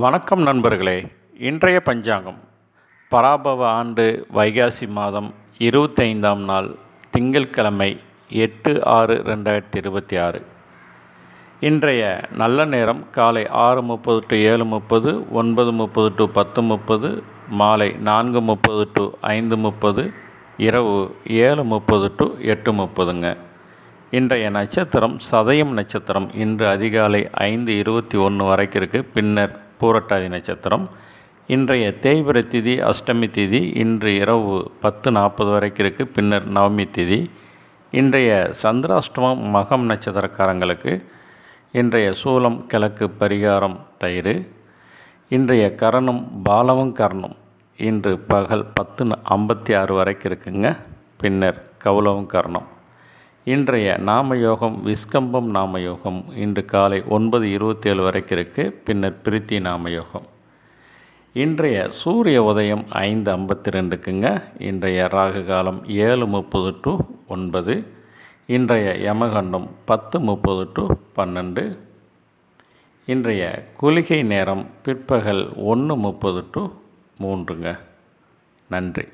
வணக்கம் நண்பர்களே. இன்றைய பஞ்சாங்கம் பராபவ ஆண்டு வைகாசி மாதம் 25ஆம் நாள் திங்கட்கிழமை 8/6/2026. இன்றைய நல்ல நேரம் காலை 6:30 to 7:30, 9:30 to 10:30, மாலை 4:30 to 5:30, இரவு 7:30 to 8:30ங்க. இன்றைய நட்சத்திரம் சதயம் நட்சத்திரம். இன்று அதிகாலை 5:21 வரைக்கும் இருக்குது. பின்னர் பூரட்டாதி நட்சத்திரம். இன்றைய தேய்பிறை திதி அஷ்டமி திதி. இன்று இரவு 10:40 வரைக்கும் இருக்குது. பின்னர் நவமி திதி. இன்றைய சந்திராஷ்டமம் மகம் நட்சத்திரக்காரங்களுக்கு. இன்றைய சூலம் கிழக்கு, பரிகாரம் தயிர். இன்றைய கரணம் பாலவம் கரணம். இன்று பகல் 10:56 வரைக்கும் இருக்குங்க. பின்னர் கௌலவம் கரணம். இன்றைய நாமயோகம் விஸ்கம்பம் நாமயோகம். இன்று காலை 9:27 வரைக்கும் இருக்குது. பின்னர் பிரித்தி நாமயோகம். இன்றைய சூரிய உதயம் 5:52க்குங்க. இன்றைய ராகு காலம் 7:30 to 9. இன்றைய யமகண்டம் 10:30 to 12. இன்றைய குளிகை நேரம் பிற்பகல் 1:30 to 3ங்க. நன்றி.